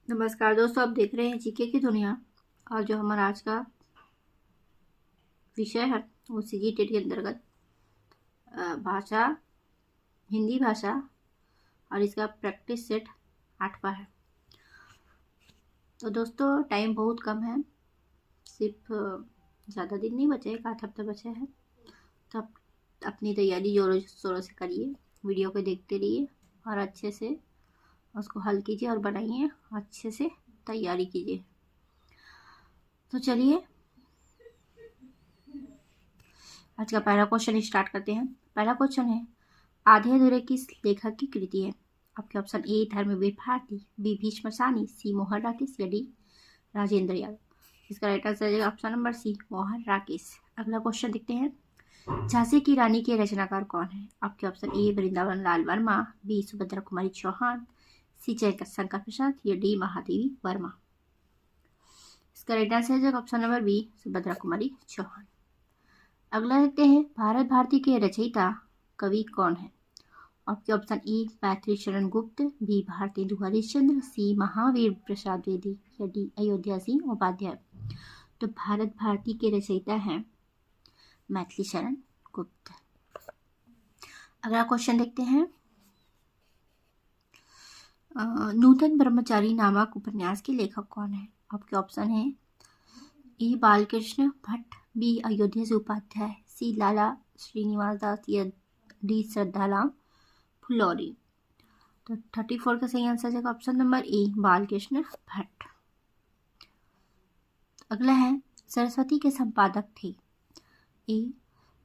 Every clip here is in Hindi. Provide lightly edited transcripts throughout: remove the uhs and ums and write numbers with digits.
नमस्कार दोस्तों, आप देख रहे हैं जीके की दुनिया। और जो हमारा आज का विषय है वो सीजीटेट के अंतर्गत भाषा, हिंदी भाषा, और इसका प्रैक्टिस सेट 8वां है। तो दोस्तों टाइम बहुत कम है, सिर्फ ज़्यादा दिन नहीं बचे, 1 आध हफ्ता बचे हैं। तो आप अपनी तैयारी जोरों शोरों से करिए, वीडियो को देखते रहिए और अच्छे से उसको हल कीजिए और बनाइए, अच्छे से तैयारी कीजिए। तो चलिए आज का पहला क्वेश्चन स्टार्ट करते हैं। पहला क्वेश्चन है, आधे अधूरे किस लेखक की कृति है? आपके option A Dharamvir Bharati, B Bhisham Sahni, C Mohan Rakesh या डी राजेंद्र यादव। इसका राइट आंसर है option number C Mohan Rakesh. अगला क्वेश्चन देखते हैं, झांसी की रानी के रचनाकार कौन है? आपके option A Vrindavan Lal Verma, B Subhadra Kumari Chauhan, C Jaishankar Prasad या डी महादेवी वर्मा। इसका राइट आंसर है option number B Subhadra Kumari Chauhan. अगला देखते हैं, भारत भारती के रचयिता कवि कौन है? आपके ऑप्शन ए पैतृ शरण गुप्त, बी भारतेंदु हरिश्चंद्र, सी महावीर प्रसाद द्विवेदी या डी अयोध्या सिंह उपाध्याय। तो भारत भारती के रचयिता हैं मैथिली शरण गुप्त। अगला क्वेश्चन देखते हैं, नूतन ब्रह्मचारी नामक उपन्यास के लेखक कौन है? आपके ऑप्शन है ए बालकृष्ण भट्ट, बी अयोध्या से उपाध्याय, सी लाला श्रीनिवास दास या डी श्रद्धाराम फुलौरी। तो 34 का सही आंसर है option number A Balkrishna Bhatt. अगला है, सरस्वती के संपादक थे? ए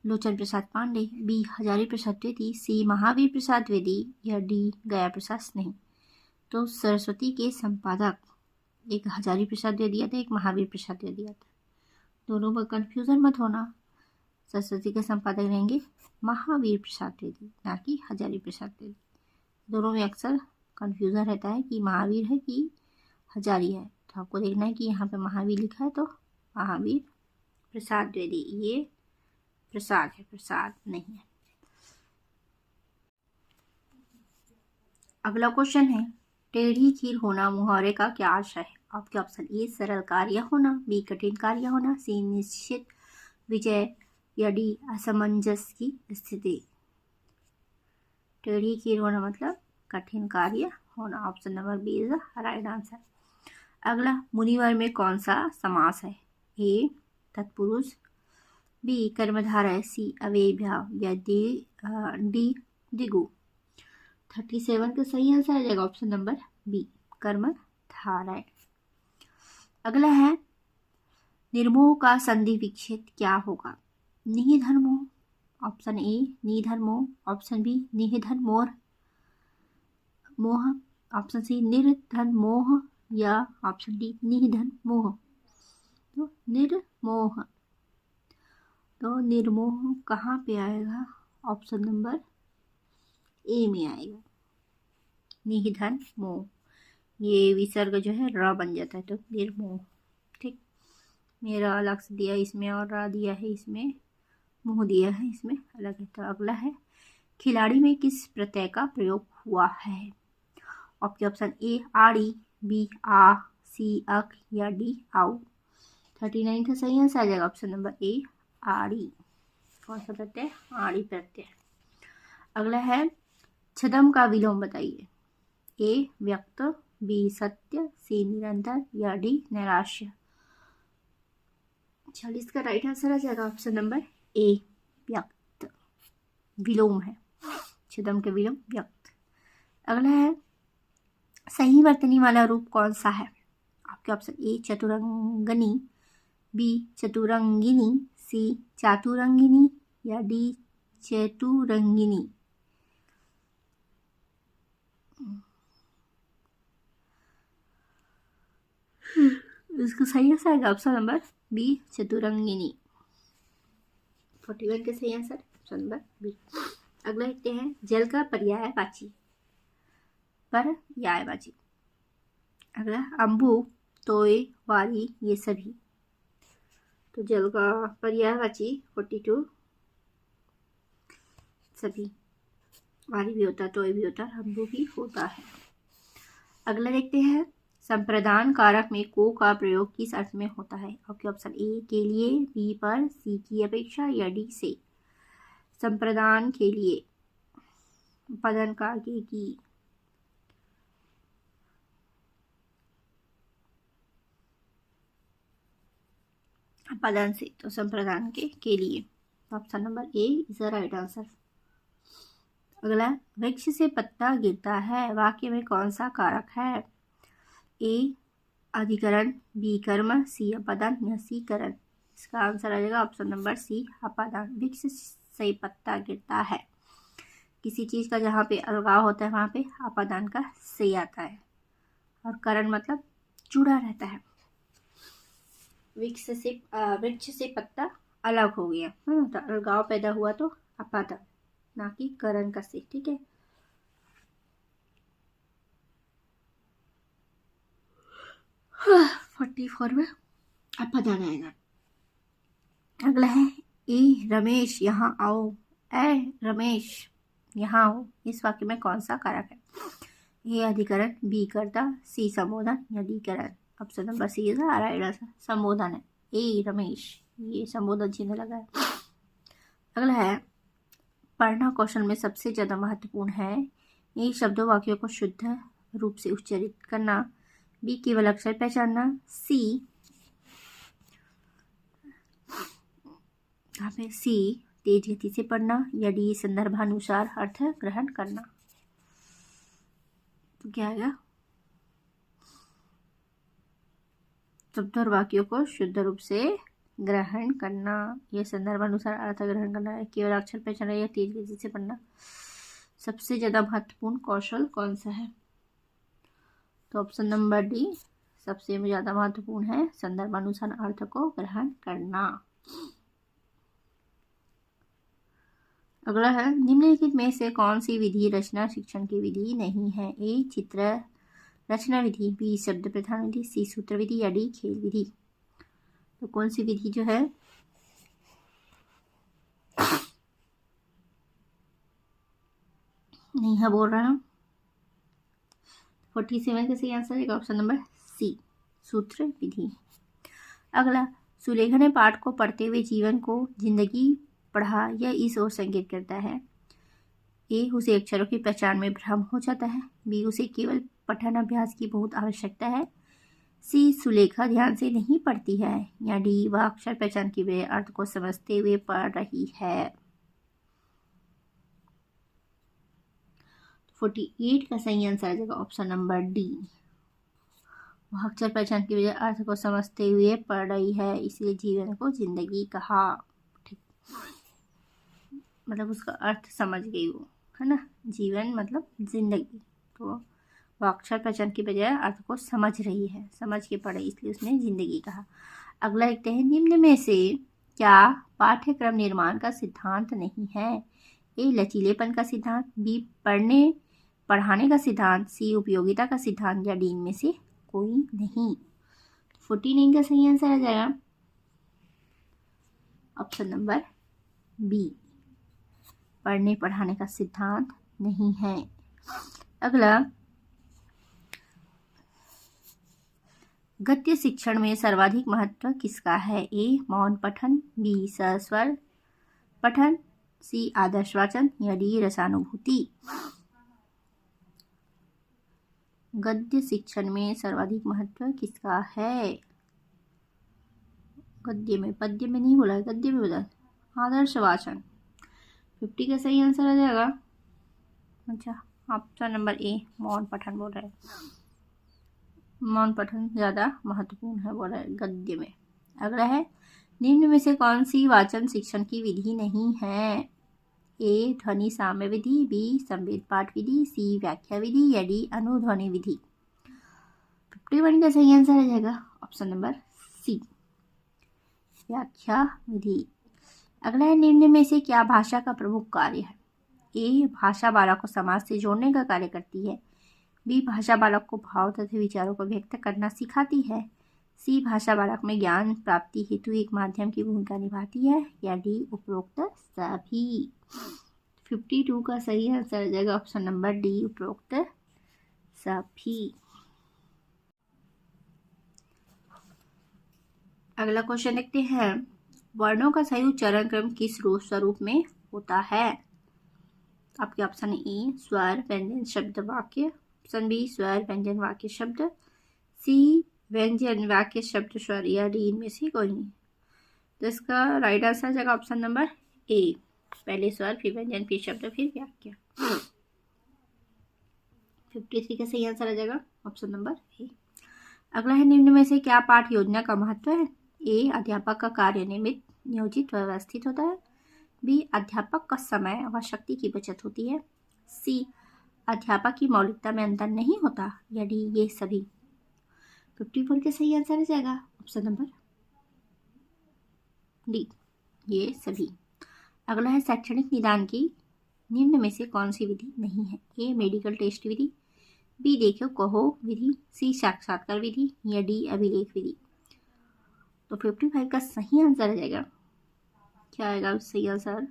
लोचन प्रसाद पांडे, बी हजारी प्रसाद द्विवेदी, सी महावीर प्रसाद द्विवेदी या डी गया प्रसाद स्नेही। तो सरस्वती के संपादक एक हजारी प्रसाद द्विवेदी था, एक महावीर प्रसाद द्विवेदी था। दोनों में कंफ्यूजन मत होना, सरस्वती के संपादक रहेंगे महावीर प्रसाद द्विवेदी, ना कि हजारी प्रसाद द्विवेदी। दोनों में अक्सर कंफ्यूजन रहता है कि महावीर है कि हजारी है। तो आपको देखना है कि यहाँ पे महावीर लिखा है तो महावीर प्रसाद द्विवेदी, ये प्रसाद है, प्रसाद नहीं है। अगला क्वेश्चन है, टेढ़ी खीर होना मुहावरे का क्या आशय है? आपके ऑप्शन ए सरल कार्य होना, बी कठिन कार्य होना, सी निश्चित विजय या डी असमंजस की स्थिति। टेढ़ी खीर होना मतलब कठिन कार्य होना। Option number B is the right answer. अगला, मुनिवर में कौन सा समास है? ए तत्पुरुष, बी कर्मधारय, सी अव्ययभाव या डी दिगु। 37 का सही आंसर आ जाएगा ऑप्शन नंबर बी कर्मधारय। अगला है, निर्मोह का संधि विच्छेद क्या होगा? निधनमोह, ऑप्शन ए निधनमोह, ऑप्शन बी निधनमोह मोह, ऑप्शन सी निर्धनमोह या ऑप्शन डी निधनमोह। तो निर्मोह, तो निर्मोह कहाँ पे आएगा? ऑप्शन नंबर ए में आएगा निधनमोह। ये विसर्ग जो है र बन जाता है, तो निर्मोह। ठीक, मेरा अलग से दिया इसमें और रा दिया है इसमें, मुंह दिया है इसमें अलग है। तो अगला है, खिलाड़ी में किस प्रत्यय का प्रयोग हुआ है? आपके ऑप्शन ए आड़ी, बी आ, सी अक या डी आउ। 39 का सही आंसर आ जाएगा ऑप्शन नंबर ए आड़ी। कौन सा प्रत्यय? आड़ी प्रत्यय। अगला है, छदम का विलोम बताइए। ए व्यक्त, बी सत्य, सी निरंतर या डी नैराश्य। 40 का राइट आंसर आ जाएगा ऑप्शन नंबर ए व्यक्त, विलोम है, छदम के विलोम व्यक्त। अगला है, सही वर्तनी वाला रूप कौन सा है? आपके ऑप्शन ए चतुरंगनी, बी चतुरंगिनी, सी चातुरंगिनी या डी चतुरंगिनी। इसका सही आंसर आएगा ऑप्शन नंबर बी चतुरंगिनी। 41 का सही आंसर ऑप्शन नंबर बी। अगला देखते हैं, जल का पर्यायवाची, पर्यायवाची। अगला, अम्बु, तोय, वारी, ये सभी। तो जल का पर्यायवाची 42 सभी, वारी भी होता है, तोय भी होता है, अम्बु भी होता है। अगला देखते हैं, संप्रदान कारक में को का प्रयोग किस अर्थ में होता है? आपके ऑप्शन ए के लिए, बी पर, सी की अपेक्षा या डी से। संप्रदान के लिए पदन का के की, पदन से, तो संप्रदान के लिए option number A is the right answer. अगला, वृक्ष से पत्ता गिरता है वाक्य में कौन सा कारक है? ए अधिकरण, बी कर्म, सी अपदान या सी करण। इसका आंसर आ जाएगा ऑप्शन नंबर सी अपदान। वृक्ष से पत्ता गिरता है, किसी चीज का जहाँ पे अलगाव होता है वहाँ पे अपदान का से आता है, और करण मतलब जुड़ा रहता है। वृक्ष से पत्ता अलग हो गया, तो अलगाव पैदा हुआ तो अपदान, ना कि करण का से। ठीक है, हाँ, 44 में अपदान आएगा। अगला है, ए रमेश यहाँ आओ, ए रमेश यहाँ आओ। इस वाक्य में कौन सा कारक है? ए अधिकरण, बी कर्ता, सी संबोधन या डी करण। Option number C is right answer. संबोधन है, ए रमेश, ये संबोधन चिन्ह लगा है। अगला है, पढ़ना कौशल में सबसे ज्यादा महत्वपूर्ण है। ए शब्दों वाक्यों को शुद्ध रूप से उच्चारित करना, बी केवल अक्षर पहचानना, सी तेज गति से पढ़ना या डी संदर्भानुसार अर्थ ग्रहण करना। तो क्या आएगा? शब्द और वाक्यों को शुद्ध रूप से ग्रहण करना, यह संदर्भानुसार अर्थ ग्रहण करना है, केवल अक्षर पहचानना या तेज गति से पढ़ना। सबसे ज्यादा महत्वपूर्ण कौशल कौन सा है? तो ऑप्शन नंबर डी सबसे ज्यादा महत्वपूर्ण है, संदर्भानुसार अर्थ को ग्रहण करना। अगला है, निम्नलिखित में से कौन सी विधि रचना शिक्षण की विधि नहीं है? ए चित्र रचना विधि, बी शब्द प्रधान विधि, सी सूत्र विधि या डी खेल विधि। तो कौन सी विधि जो है नहीं है बोल रहा हूँ। 47 का सही आंसर है ऑप्शन नंबर सी सूत्र विधि। अगला, सुलेखा ने पाठ को पढ़ते हुए जीवन को जिंदगी पढ़ा या इस ओर संकेत करता है। ए उसे अक्षरों की पहचान में भ्रम हो जाता है, बी उसे केवल पठन अभ्यास की बहुत आवश्यकता है, सी सुलेखा ध्यान से नहीं पढ़ती है, या डी वह अक्षर पहचान के बजाय अर्थ को समझते हुए पढ़ रही है। 48 का सही आंसर आ जाएगा ऑप्शन नंबर डी, वह अक्षर पहचान के बजाय अर्थ को समझते हुए पढ़ रही है, इसलिए जीवन को जिंदगी कहा। ठीक, मतलब उसका अर्थ समझ गई वो, है ना। जीवन मतलब जिंदगी, तो वह अक्षर पहचान के बजाय अर्थ को समझ रही है, समझ के पढ़े, इसलिए उसने जिंदगी कहा। अगला लिखते हैं, निम्न में से क्या पाठ्यक्रम निर्माण का सिद्धांत नहीं है? ए लचीलेपन का सिद्धांत, बी पढ़ने पढ़ाने का सिद्धांत, सी उपयोगिता का सिद्धांत या डी इनमें से कोई नहीं। 49 का सही आंसर आ जाएगा ऑप्शन नंबर बी, पढ़ने पढ़ाने का सिद्धांत नहीं है। अगला, गद्य शिक्षण में सर्वाधिक महत्व किसका है? ए मौन पठन, बी सस्वर पठन, सी आदर्श वाचन या डी रसानुभूति। गद्य शिक्षण में सर्वाधिक महत्व किसका है? गद्य में, पद्य में नहीं बोला है, गद्य में बोला, आदर्श वाचन। 50 का सही आंसर आ जाएगा। अच्छा, ऑप्शन नंबर ए मौन पठन बोल रहे हैं, मौन पठन ज़्यादा महत्वपूर्ण है बोल रहे हैं गद्य में। अगला है, निम्न में से कौन सी वाचन शिक्षण की विधि नहीं है? ए ध्वनि साम्य विधि, बी संवेद पाठ विधि, सी व्याख्या विधि या डी अनुध्वनि विधि। 51 का सही आंसर आ जाएगा ऑप्शन नंबर सी व्याख्या विधि। अगला है, निम्न में से क्या भाषा का प्रमुख कार्य है? ए भाषा बालक को समाज से जोड़ने का कार्य करती है, बी भाषा बालक को भाव तथा विचारों को व्यक्त करना सिखाती है, सी भाषा बालक में ज्ञान प्राप्ति हेतु एक माध्यम की भूमिका निभाती है या डी उपरोक्त सभी। 52 का सही आंसर आ जाएगा ऑप्शन नंबर डी उपरोक्त सभी। अगला क्वेश्चन देखते हैं, वर्णों का सही उच्चारण क्रम किस स्वरूप में होता है? आपके ऑप्शन ए स्वर व्यंजन शब्द वाक्य, ऑप्शन बी स्वर व्यंजन वाक्य शब्द, सी व्यंजन वाक्य शब्द स्वर, या डी इनमें से कोई नहीं। तो इसका राइट आंसर आ जाएगा ऑप्शन नंबर ए, पहले स्वर फिर व्यंजन फिर शब्द फिर वाक्य। 53 का सही आंसर आ जाएगा ऑप्शन नंबर ए। अगला है, निम्न में से क्या पाठ योजना का महत्व है? ए अध्यापक का कार्य नियमित नियोजित व्यवस्थित होता है, बी अध्यापक का समय व शक्ति की बचत होती है, सी अध्यापक की मौलिकता में अंतर नहीं होता, या डी ये सभी। 54 का सही आंसर आ जाएगा ऑप्शन नंबर डी, ये सभी। अगला है, शैक्षणिक निदान की निम्न में से कौन सी विधि नहीं है? ए मेडिकल टेस्ट विधि, बी देखो कहो विधि, सी साक्षात्कार विधि, या डी अभिलेख विधि। तो 55 का सही आंसर आ जाएगा, क्या आएगा सही आंसर?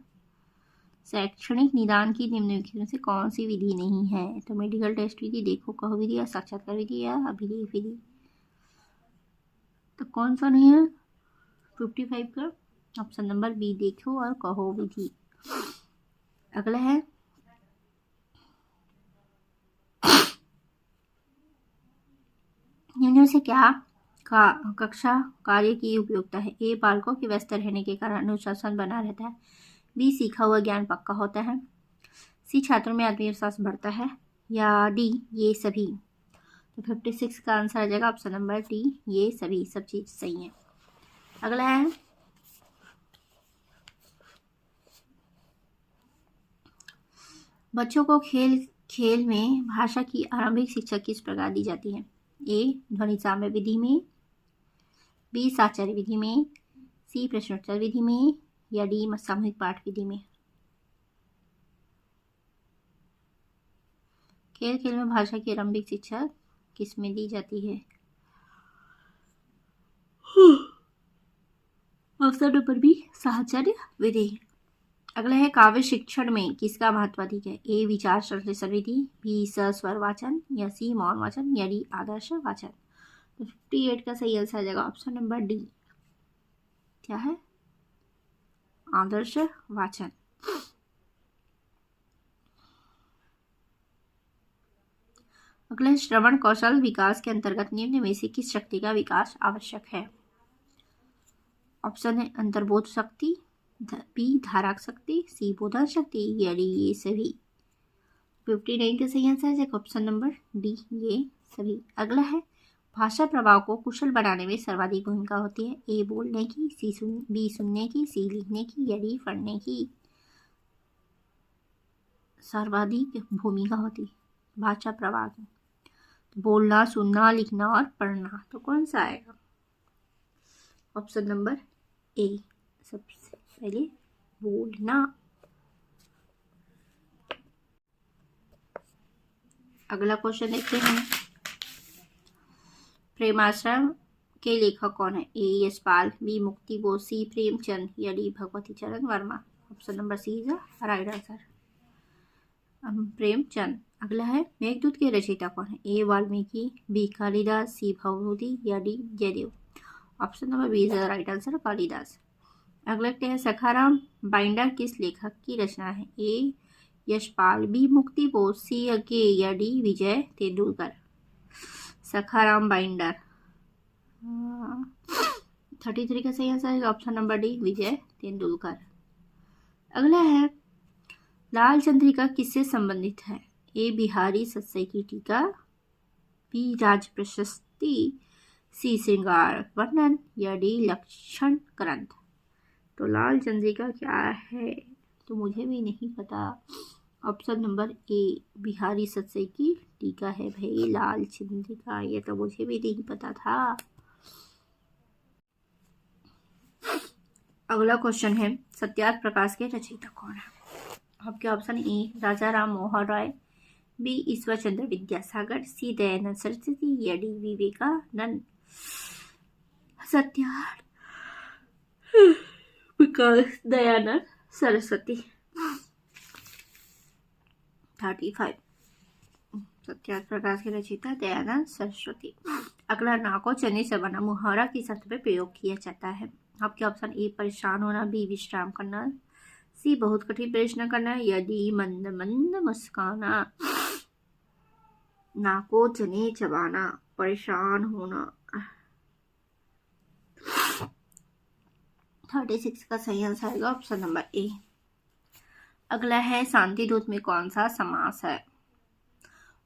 शैक्षणिक निदान की निम्नलिखित में से कौन सी विधि नहीं है? तो मेडिकल टेस्ट विधि, देखो कहो विधि, या साक्षात्कार विधि, या अभिलेख विधि। तो कौन सा नहीं है 55 का? ऑप्शन नंबर बी देखो और कहो विधि। अगला है, निम्न में से क्या कक्षा कार्य की उपयोगिता है? ए बालकों के व्यस्त रहने के कारण अनुशासन बना रहता है, बी सीखा हुआ ज्ञान पक्का होता है, सी छात्रों में आत्मविश्वास बढ़ता है, या डी ये सभी। तो 56 का आंसर आ जाएगा ऑप्शन नंबर डी, ये सभी, सब चीज सही है। अगला है, बच्चों को खेल में भाषा की आरंभिक शिक्षा किस प्रकार दी जाती है? ए ध्वनि साम्य विधि में, बी साचार्य विधि में, सी प्रश्नोत्तर विधि में, या डी सामूहिक पाठ विधि में। खेल में भाषा की आरंभिक शिक्षा किस में दी जाती है? ऑप्शन नंबर बी साचार्य विधि। अगला है, काव्य शिक्षण में किसका महत्व अधिक है? ए विचार संश्लेषण विधि, बी सस्वर वाचन, या सी मौन वाचन, या डी आदर्श वाचन। तो 58 का सही आंसर आ जाएगा ऑप्शन नंबर डी, क्या है? आदर्श वाचन। अगला, श्रवण कौशल विकास के अंतर्गत निम्न में से किस शक्ति का विकास आवश्यक है? ऑप्शन है अंतर्बोध शक्ति, बी धारक शक्ति, सी बोधन शक्ति, या डी ये सभी। 59 का सही आंसर है ऑप्शन नंबर डी, ये सभी। अगला है, भाषा प्रभाव को कुशल बनाने में सर्वाधिक भूमिका होती है? ए बोलने की, बी सुनने की, सी लिखने की, या डी पढ़ने की। सर्वाधिक भूमिका होती है भाषा प्रभाव की, तो बोलना, सुनना, लिखना और पढ़ना। तो कौन सा आएगा? ऑप्शन नंबर ए, सबसे पहले बोलना। अगला क्वेश्चन देखते हैं, प्रेमाश्रम के लेखक कौन है? ए यशपाल, बी मुक्ति बोस, सी प्रेमचंद, या D Bhagwati Charan Verma. Option number C is right answer, Premchand. अगला है, मेघदूत के रचयिता कौन है? A Valmiki, B Kalidas, C Bhavabhuti, या D Jayadev. Option number B is right answer, Kalidas. अगला है, सखाराम बाइंडर किस लेखक की रचना है? ए यशपाल, बी मुक्ति बोस, सी अके, या डी विजय तेंदुलकर। सखाराम बाइंडर 33 का सही आंसर है ऑप्शन नंबर डी, विजय तेंदुलकर। अगला है, लाल चंद्रिका किससे संबंधित है? ए बिहारी सत्सई की टीका, बी राज प्रशस्ति, सी श्रृंगार वर्णन, या डी लक्षण ग्रंथ। तो लाल चंद्रिका क्या है? तो मुझे भी नहीं पता। ऑप्शन नंबर ए बिहारी सत्सई की टीका है भाई। लाल चंद्रिका ये तो मुझे भी नहीं पता था। अगला क्वेश्चन है, सत्यार्थ प्रकाश के रचयिता कौन है? आपके option A Raja Ram Mohan Roy, B Ishwar Chandra Vidyasagar, C Dayanand Saraswati, या डी विवेकानंद। सत्यार्थ प्रकाश दयानंद सरस्वती। 35 सत्यार्थ प्रकाश के रचयिता दयानंद सरस्वती। अगला ना को चने से बना मुहावरा किस अर्थ में प्रयोग किया जाता है? आपके ऑप्शन ए परेशान होना, बी विश्राम करना, सी बहुत कठिन प्रश्न करना, या डी मंद मंद मुस्काना। ना को चने चबाना, परेशान होना। 36 का सही आंसर आएगा ऑप्शन नंबर ए। अगला है शांति दूत में कौन सा समास है?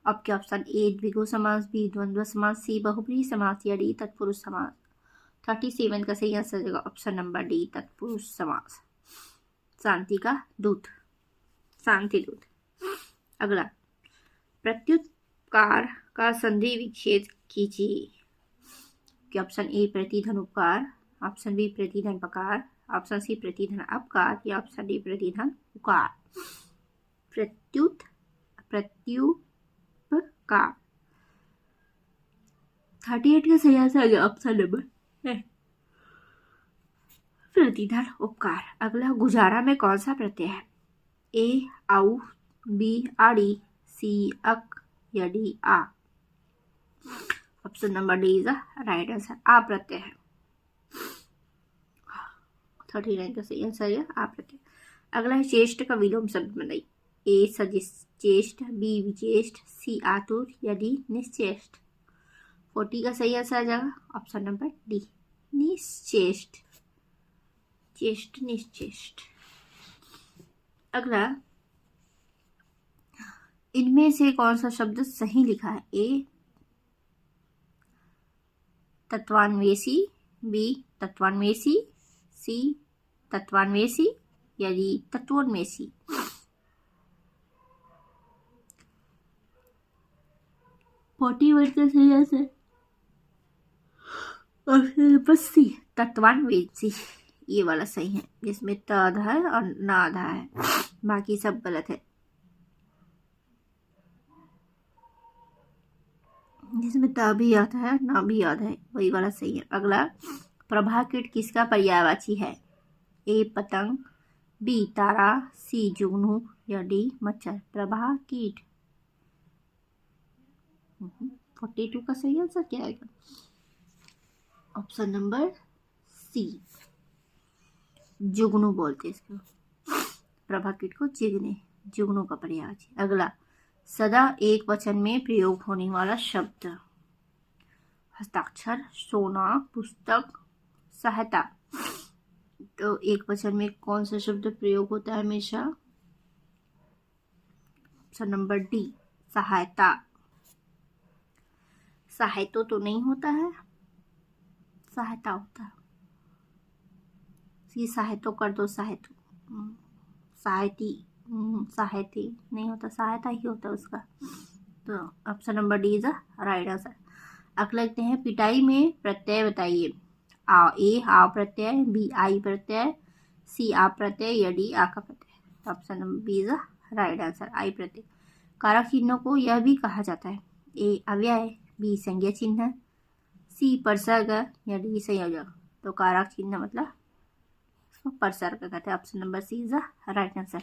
आपके ऑप्शन ए द्विगु समास, बी द्वंद्व समास, सी बहुब्रीहि समास, या डी तत्पुरुष समास। 37 का सही आंसर आएगा ऑप्शन नंबर डी तत्पुरुष समास। शांति का दूत, शांति दूत। अगला प्रत्युपकार का संधि विच्छेद कीजिए। कि ऑप्शन ए प्रतिधन उपकार, ऑप्शन बी प्रतिधन पकार, ऑप्शन सी प्रतिधन अपकार, या ऑप्शन डी प्रतिधन उकार। प्रत्युपकार 38 का सही आंसर आ गया ऑप्शन नंबर प्रतिधन उपकार। अगला गुजारा में कौन सा प्रत्यय है? ए आउ, बी आड़ी, सी अक, या डी आ। Option number D is the right answer, आ प्रत्यय है। 39 का सही आंसर है आ प्रत्यय। अगला है चेष्ट का विलोम शब्द बनाइए। ए सचेष्ट, बी विचेष्ट, सी आतुर, या डी निश्चेष्ट। 40 का सही आंसर आ जाएगा ऑप्शन नंबर डी निश्चेष्ट, चेष्ट निश्चेष्ट। अगला इनमें से कौन सा शब्द सही लिखा है? ए तत्वान्वेषी, बी तत्वान्वेषी, सी तत्वान्वेषी, या डी तत्वोन्मेषी। 41 का सही आंसर ऑप्शन नंबर सी तत्वान्वेषी, ये वाला सही है, जिसमें त आधा है और ना आधा है, बाकी सब गलत है। जिसमें त भी आता है ना भी आता है, वही वाला सही है। अगला प्रभा कीट किसका पर्यायवाची है? ए पतंग, बी तारा, सी जुगनू, या डी मच्छर। प्रभा कीट 42 का सही आंसर क्या आएगा? ऑप्शन नंबर सी जुगनू बोलते इसको, प्रभा कीट को जिगने, जुगनू का पर्यायवाची। अगला सदा एक वचन में प्रयोग होने वाला शब्द। हस्ताक्षर, सोना, पुस्तक, सहायता। तो एक वचन में कौन सा शब्द प्रयोग होता है हमेशा? ऑप्शन नंबर डी सहायता। सहायतो तो नहीं होता है, सहायता होता है। सहायतो कर दो, सहायतो, सहायती, सहायती नहीं होता, सहायता ही होता है उसका। तो option number D is right answer. अगला लिखते हैं पिटाई में प्रत्यय बताइए। आ ए आ प्रत्यय, बी आई प्रत्यय, सी आ प्रत्यय, या डी आ का प्रत्यय। Option number B is right answer, आई प्रत्यय। कारक चिन्हों को यह भी कहा जाता है। ए अव्यय, बी संज्ञा चिन्ह, सी परसर्ग, या डी संयोजक। तो कारक चिन्ह मतलब इसको परसर्ग कहते हैं। Option number C is right answer.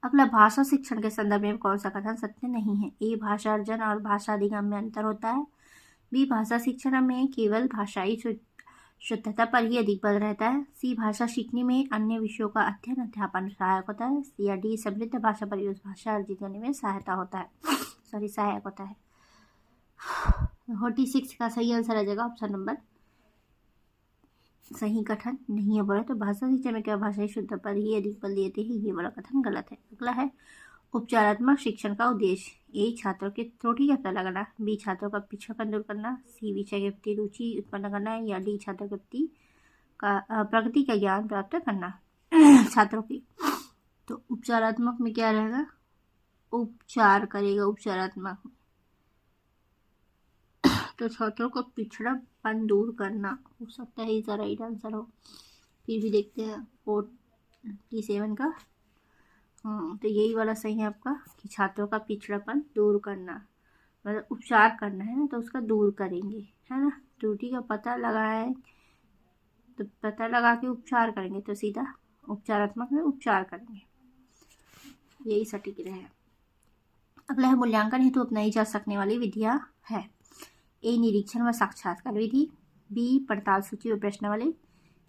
अगला भाषा शिक्षण के संदर्भ में कौन सा कथन सत्य नहीं है? ए भाषा अर्जन और भाषा अधिगम में अंतर होता है, बी भाषा शिक्षण में केवल भाषाई शुद्धता पर ही अधिक बल रहता है, सी भाषा सीखने में अन्य विषयों का अध्ययन अध्यापन सहायक होता है, या डी समृद्ध भाषा परिवेश भाषा अर्जित करने में सहायता होता है, सहायक होता है। 46 का सही आंसर आ जाएगा ऑप्शन नंबर सही कथन नहीं है बोला। तो भाषा शिक्षा में क्या भाषाई शुद्धता पर ही अधिक बल देते हैं, ये वाला कथन गलत है। अगला है उपचारात्मक शिक्षण का उद्देश्य। ए छात्रों की त्रुटि का पता लगाना, बी छात्रों का पिछड़ापन दूर करना, सी विषय के प्रति रुचि उत्पन्न करना, या डी छात्रों के प्रति का प्रगति का ज्ञान प्राप्त करना छात्रों की। तो उपचारात्मक में क्या रहेगा? उपचार करेगा उपचारात्मक, तो छात्रों का पिछड़ापन दूर करना हो सकता है इसका राइट आंसर हो। फिर भी देखते हैं 47 का। तो यही वाला सही है आपका कि छात्रों का पिछड़ापन दूर करना, मतलब उपचार करना है ना, तो उसका दूर करेंगे, है ना। त्रुटि का पता लगाए तो पता लगा के उपचार करेंगे, तो सीधा उपचारात्मक में उपचार करेंगे, यही सटीक रहे। अगला है मूल्यांकन हेतु अपनाई जा सकने वाली विधियाँ है। ए निरीक्षण व साक्षात्कार विधि, बी पड़ताल सूची व प्रश्नावली,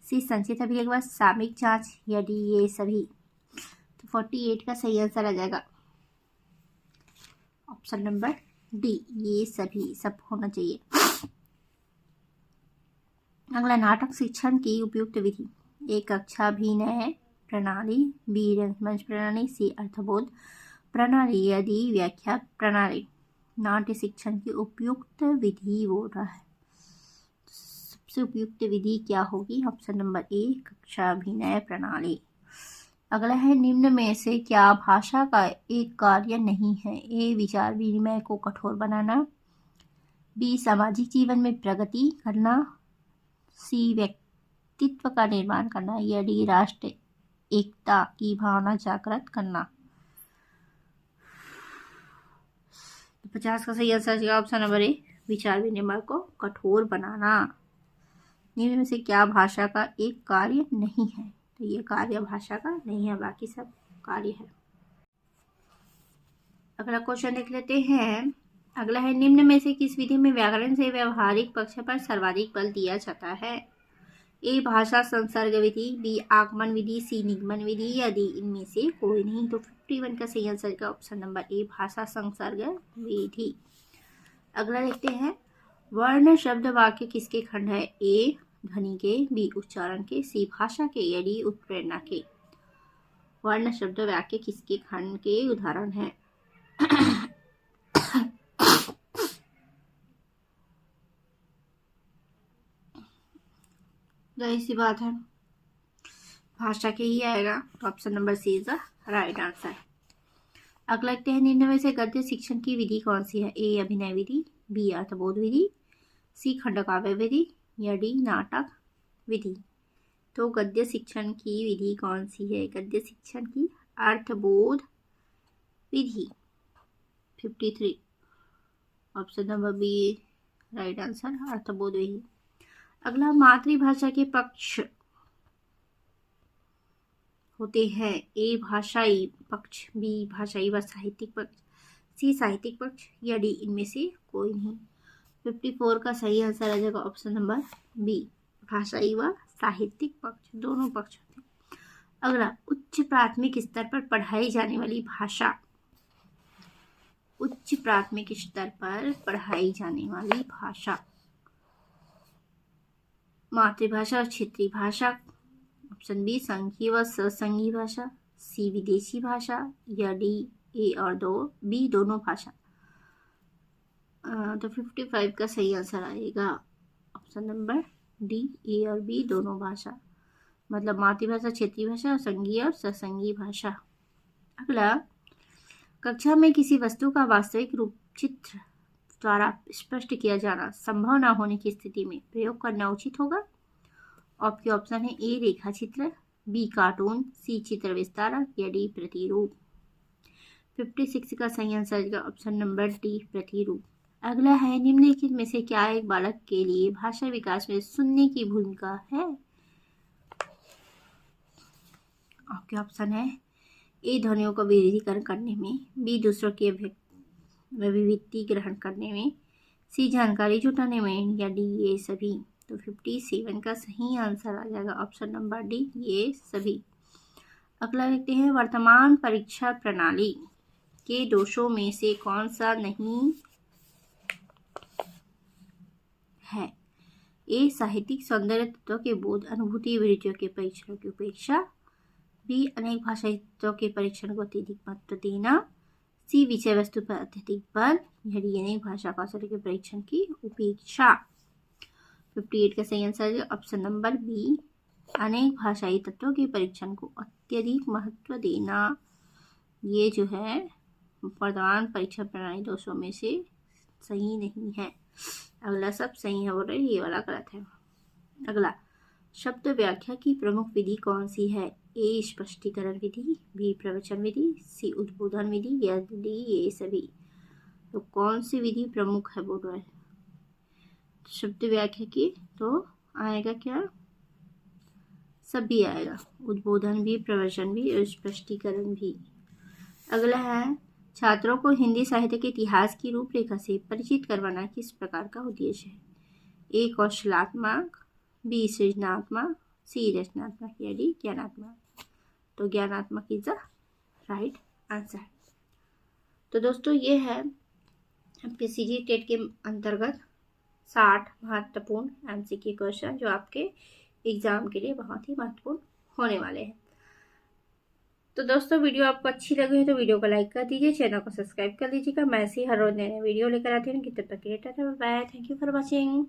सी संचित अभिलेख व सामयिक जांच, या डी ये सभी। तो 48 का सही आंसर आ जाएगा ऑप्शन नंबर डी, ये सभी, सब होना चाहिए। अगला, नाटक शिक्षण की उपयुक्त विधि, ए कक्षाभिनय प्रणाली, बी रंगमंच प्रणाली, सी अर्थबोध प्रणाली, या डी व्याख्या प्रणाली। नाट्य शिक्षण की उपयुक्त विधि बोल रहा है, सबसे उपयुक्त विधि क्या होगी? ऑप्शन नंबर ए कक्षाभिनय प्रणाली। अगला है, निम्न में से क्या भाषा का एक कार्य नहीं है? ए विचार विनिमय को कठोर बनाना, बी सामाजिक जीवन में प्रगति करना, सी व्यक्तित्व का निर्माण करना, या डी राष्ट्र एकता की भावना जागृत करना। तो 50 का सही आंसर ऑप्शन नंबर ए विचार विनिमय को कठोर बनाना। निम्न में से क्या भाषा का एक कार्य नहीं है? तो ये कार्य भाषा का नहीं है, बाकी सब कार्य है। अगला क्वेश्चन देख लेते हैं। अगला है, निम्न में से किस विधि में व्याकरण से व्यवहारिक पक्ष पर सर्वाधिक बल दिया जाता है? ए भाषा संसर्ग विधि, बी आगमन विधि, सी निगमन विधि, या डी इनमें से कोई नहीं। तो 51 का सही आंसर का ऑप्शन नंबर ए भाषा संसर्ग विधि। अगला देखते हैं, वर्ण शब्द वाक्य किसके खंड है? ए ध्वनि के, बी उच्चारण के, सी भाषा के, या डी उत्प्रेरणा के। वर्ण शब्द वाक्य किसके खंड के उदाहरण है? जाहिर सी बात है भाषा के ही आएगा, तो option number C is the right answer. अगला लिखते हैं, निम्न में से गद्य शिक्षण की विधि कौन सी है? ए अभिनय विधि, बी अर्थबोध विधि, सी खंडकाव्य विधि, या डी नाटक विधि। तो गद्य शिक्षण की विधि कौन सी है? गद्य शिक्षण की अर्थबोध विधि। 53 option number B right answer, अर्थबोध विधि। अगला, मातृभाषा के पक्ष होते हैं। ए भाषाई पक्ष, बी भाषाई व साहित्यिक पक्ष, सी साहित्यिक पक्ष, या डी इनमें से कोई नहीं। 54 का सही आंसर आ जाएगा ऑप्शन नंबर बी भाषाई व साहित्यिक पक्ष, दोनों पक्ष होते हैं। अगला, उच्च प्राथमिक स्तर पर पढ़ाई जाने वाली भाषा, उच्च प्राथमिक स्तर पर पढ़ाई जाने वाली भाषा, मातृभाषा और क्षेत्रीय भाषा। ऑप्शन बी संघीय व ससंघीय भाषा, सी विदेशी भाषा, या डी ए और बी दोनों भाषा। तो 55 का सही आंसर आएगा ऑप्शन नंबर डी ए और बी दोनों भाषा, मतलब मातृभाषा, क्षेत्रीय भाषा और संघीय और ससंघीय भाषा। अगला, कक्षा में किसी वस्तु का वास्तविक रूप चित्र द्वारा स्पष्ट किया जाना संभव न होने की स्थिति में प्रयोग करना उचित होगा। आपके ऑप्शन है ए रेखा चित्र, बी कार्टून, सी चित्र विस्तारक, या डी प्रतिरूप। 56 का सही आंसर ऑप्शन नंबर डी प्रतिरूप। अगला है, निम्नलिखित में से क्या एक बालक के लिए भाषा विकास में सुनने की भूमिका है? आपके ऑप्शन है ए ध्वनियों का विविधीकरण करने में, बी दूसरों की अभिव्यक्ति ग्रहण करने में, सी जानकारी जुटाने में, या डी ये सभी। तो 57 का सही आंसर आ जाएगा ऑप्शन नंबर डी ये सभी। अगला देखते हैं, वर्तमान परीक्षा प्रणाली के दोषों में से कौन सा नहीं है? ए साहित्यिक सौंदर्य तत्वों के बोध, अनुभूति वृत्तियों के परीक्षणों की उपेक्षा, बी अनेक भाषाई तत्वों के परीक्षण को अत्यधिक महत्व देना, सी विषय वस्तु पर अत्यधिक बल, या डी अनेक भाषा कौशल के परीक्षण की उपेक्षा। 58 का सही आंसर है ऑप्शन नंबर बी अनेक भाषाई तत्वों के परीक्षण को अत्यधिक महत्व देना। ये जो है वर्तमान परीक्षा प्रणाली दोषों में से सही नहीं है। अगला सब सही है बोल रहे, ये वाला गलत है। अगला, शब्द व्याख्या की प्रमुख विधि कौन सी है? ए स्पष्टीकरण विधि, बी प्रवचन विधि, सी उद्बोधन विधि, या डी ये सभी। तो कौन सी विधि प्रमुख है बोल रहे हैं? शब्द व्याख्या की तो आएगा क्या? सभी आएगा, उद्बोधन भी, प्रवचन भी और स्पष्टीकरण भी। अगला है, छात्रों को हिंदी साहित्य के इतिहास की रूपरेखा से परिचित करवाना किस प्रकार का उद्देश्य है? ए कौशलात्मक, बी सृजनात्मक, सी रचनात्मक या डी ज्ञानात्मक। तो ज्ञानात्मक इज द राइट आंसर। तो दोस्तों ये है आपके सीजी टेट के अंतर्गत 60 महत्वपूर्ण एमसीक्यू क्वेश्चन जो आपके एग्जाम के लिए बहुत ही महत्वपूर्ण होने वाले हैं। तो दोस्तों वीडियो आपको अच्छी लगी है तो वीडियो को लाइक कर दीजिए, चैनल को सब्सक्राइब कर लीजिएगा। मैं ऐसे ही हर रोज नए नए वीडियो लेकर आती हूँ। तब तक के लिए tata bye bye, thank you for watching.